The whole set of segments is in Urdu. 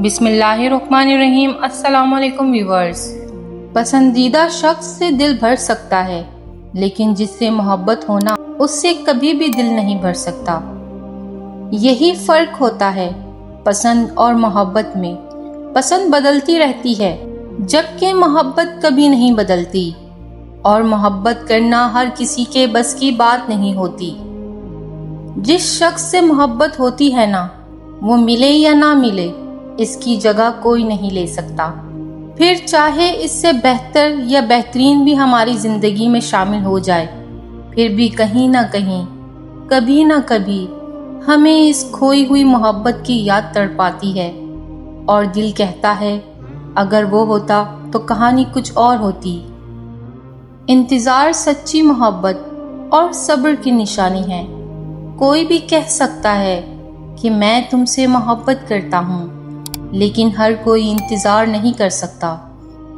بسم اللہ الرحمن الرحیم۔ السلام علیکم ویورز۔ پسندیدہ شخص سے دل بھر سکتا ہے، لیکن جس سے محبت ہونا اس سے کبھی بھی دل نہیں بھر سکتا۔ یہی فرق ہوتا ہے پسند اور محبت میں۔ پسند بدلتی رہتی ہے جبکہ محبت کبھی نہیں بدلتی، اور محبت کرنا ہر کسی کے بس کی بات نہیں ہوتی۔ جس شخص سے محبت ہوتی ہے نا، وہ ملے یا نہ ملے، اس کی جگہ کوئی نہیں لے سکتا، پھر چاہے اس سے بہتر یا بہترین بھی ہماری زندگی میں شامل ہو جائے، پھر بھی کہیں نہ کہیں، کبھی نہ کبھی ہمیں اس کھوئی ہوئی محبت کی یاد تڑپاتی ہے، اور دل کہتا ہے اگر وہ ہوتا تو کہانی کچھ اور ہوتی۔ انتظار سچی محبت اور صبر کی نشانی ہے۔ کوئی بھی کہہ سکتا ہے کہ میں تم سے محبت کرتا ہوں، لیکن ہر کوئی انتظار نہیں کر سکتا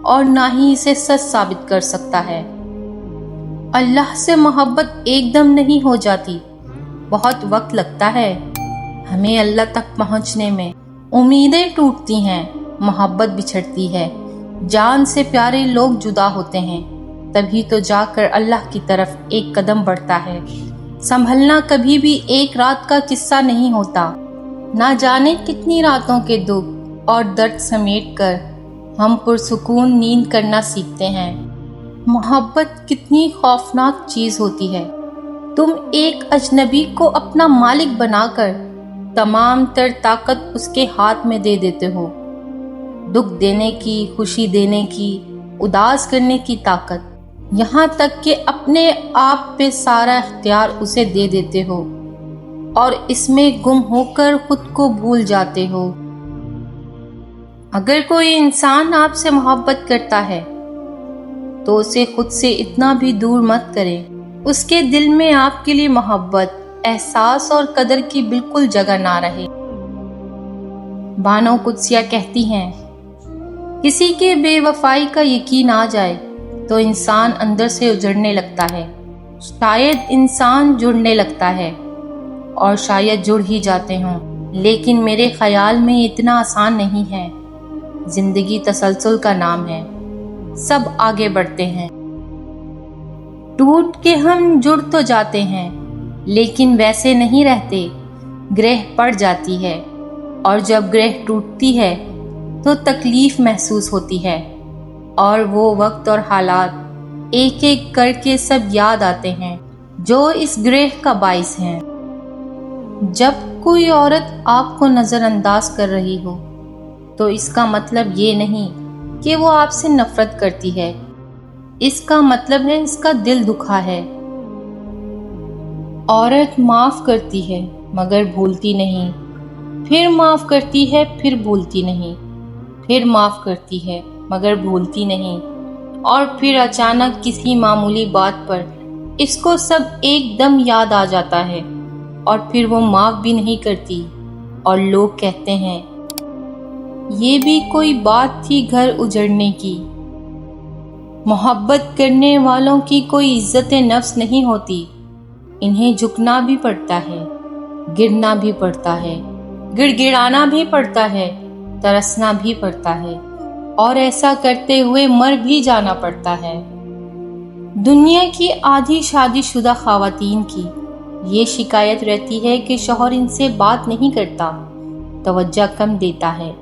اور نہ ہی اسے سچ ثابت کر سکتا ہے۔ اللہ سے محبت ایک دم نہیں ہو جاتی، بہت وقت لگتا ہے ہمیں اللہ تک پہنچنے میں۔ امیدیں ٹوٹتی ہیں، محبت بچھڑتی ہے، جان سے پیارے لوگ جدا ہوتے ہیں، تبھی تو جا کر اللہ کی طرف ایک قدم بڑھتا ہے۔ سنبھلنا کبھی بھی ایک رات کا قصہ نہیں ہوتا، نہ جانے کتنی راتوں کے دکھ اور درد سمیٹ کر ہم پرسکون نیند کرنا سیکھتے ہیں۔ محبت کتنی خوفناک چیز ہوتی ہے۔ تم ایک اجنبی کو اپنا مالک بنا کر تمام تر طاقت اس کے ہاتھ میں دے دیتے ہو، دکھ دینے کی، خوشی دینے کی، اداس کرنے کی طاقت، یہاں تک کہ اپنے آپ پہ سارا اختیار اسے دے دیتے ہو، اور اس میں گم ہو کر خود کو بھول جاتے ہو۔ اگر کوئی انسان آپ سے محبت کرتا ہے تو اسے خود سے اتنا بھی دور مت کریں، اس کے دل میں آپ کے لیے محبت، احساس اور قدر کی بالکل جگہ نہ رہے۔ بانو قدسیہ کہتی ہیں، کسی کے بے وفائی کا یقین آ جائے تو انسان اندر سے اجڑنے لگتا ہے، شاید انسان جڑنے لگتا ہے، اور شاید جڑ ہی جاتے ہوں، لیکن میرے خیال میں اتنا آسان نہیں ہے۔ زندگی تسلسل کا نام ہے، سب آگے بڑھتے ہیں، ٹوٹ کے ہم جڑ تو جاتے ہیں، لیکن ویسے نہیں رہتے، گرہ پڑ جاتی ہے، اور جب گرہ ٹوٹتی ہے تو تکلیف محسوس ہوتی ہے، اور وہ وقت اور حالات ایک ایک کر کے سب یاد آتے ہیں جو اس گرہ کا باعث ہیں۔ جب کوئی عورت آپ کو نظر انداز کر رہی ہو تو اس کا مطلب یہ نہیں کہ وہ آپ سے نفرت کرتی ہے، اس کا مطلب ہے اس کا دل دکھا ہے۔ عورت معاف کرتی ہے مگر بھولتی نہیں، پھر معاف کرتی ہے پھر بھولتی نہیں، پھر معاف کرتی ہے مگر بھولتی نہیں، اور پھر اچانک کسی معمولی بات پر اس کو سب ایک دم یاد آ جاتا ہے، اور پھر وہ معاف بھی نہیں کرتی، اور لوگ کہتے ہیں یہ بھی کوئی بات تھی گھر اجڑنے کی۔ محبت کرنے والوں کی کوئی عزت نفس نہیں ہوتی، انہیں جھکنا بھی پڑتا ہے، گرنا بھی پڑتا ہے، گڑ گڑانا بھی پڑتا ہے، ترسنا بھی پڑتا ہے، اور ایسا کرتے ہوئے مر بھی جانا پڑتا ہے۔ دنیا کی آدھی شادی شدہ خواتین کی یہ شکایت رہتی ہے کہ شوہر ان سے بات نہیں کرتا، توجہ کم دیتا ہے،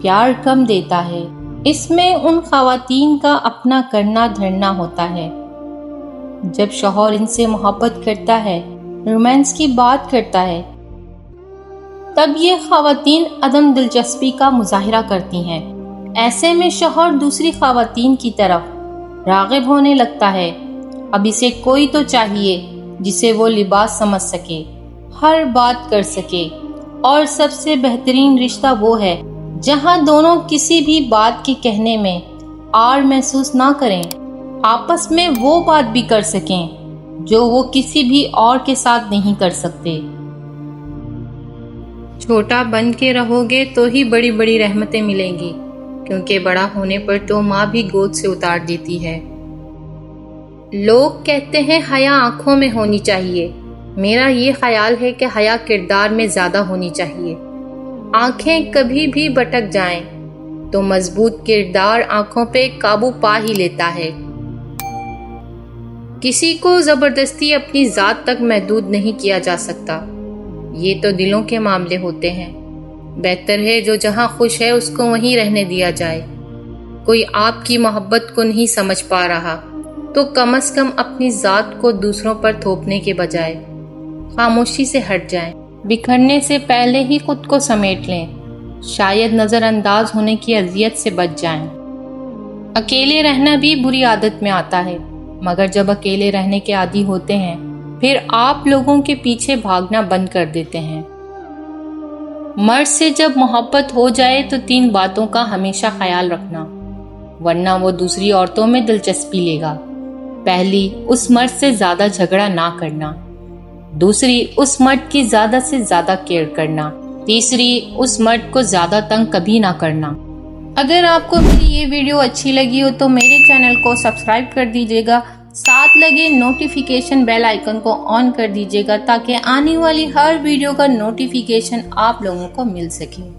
پیار کم دیتا ہے۔ اس میں ان خواتین کا اپنا کرنا دھرنا ہوتا ہے۔ جب شوہر ان سے محبت کرتا ہے، رومانس کی بات کرتا ہے، تب یہ خواتین عدم دلچسپی کا مظاہرہ کرتی ہیں۔ ایسے میں شوہر دوسری خواتین کی طرف راغب ہونے لگتا ہے۔ اب اسے کوئی تو چاہیے جسے وہ لباس سمجھ سکے، ہر بات کر سکے، اور سب سے بہترین رشتہ وہ ہے جہاں دونوں کسی بھی بات کے کہنے میں آڑ محسوس نہ کریں، آپس میں وہ بات بھی کر سکیں جو وہ کسی بھی اور کے ساتھ نہیں کر سکتے۔ چھوٹا بن کے رہو گے تو ہی بڑی بڑی رحمتیں ملیں گی، کیونکہ بڑا ہونے پر تو ماں بھی گود سے اتار دیتی ہے۔ لوگ کہتے ہیں حیا آنکھوں میں ہونی چاہیے، میرا یہ خیال ہے کہ حیا کردار میں زیادہ ہونی چاہیے۔ آنکھیں کبھی بھی بھٹک جائیں تو مضبوط کردار آنکھوں پہ قابو پا ہی لیتا ہے۔ کسی کو زبردستی اپنی ذات تک محدود نہیں کیا جا سکتا، یہ تو دلوں کے معاملے ہوتے ہیں۔ بہتر ہے جو جہاں خوش ہے اس کو وہیں رہنے دیا جائے۔ کوئی آپ کی محبت کو نہیں سمجھ پا رہا تو کم از کم اپنی ذات کو دوسروں پر تھوپنے کے بجائے خاموشی سے ہٹ جائیں۔ بکھرنے سے پہلے ہی خود کو سمیٹ لیں، شاید نظر انداز ہونے کی اذیت سے بچ جائیں۔ اکیلے رہنا بھی بری عادت میں آتا ہے، مگر جب اکیلے رہنے کے عادی ہوتے ہیں پھر آپ لوگوں کے پیچھے بھاگنا بند کر دیتے ہیں۔ مرد سے جب محبت ہو جائے تو 3 باتوں کا ہمیشہ خیال رکھنا، ورنہ وہ دوسری عورتوں میں دلچسپی لے گا۔ پہلی، اس مرد سے زیادہ جھگڑا نہ کرنا۔ دوسری، اس مرد کی زیادہ سے زیادہ کیئر کرنا۔ تیسری، اس مرد کو زیادہ تنگ کبھی نہ کرنا۔ اگر آپ کو میری یہ ویڈیو اچھی لگی ہو تو میرے چینل کو سبسکرائب کر دیجیے گا، ساتھ لگے نوٹیفیکیشن بیل آئیکن کو آن کر دیجیے گا تاکہ آنے والی ہر ویڈیو کا نوٹیفیکیشن آپ لوگوں کو مل سکے۔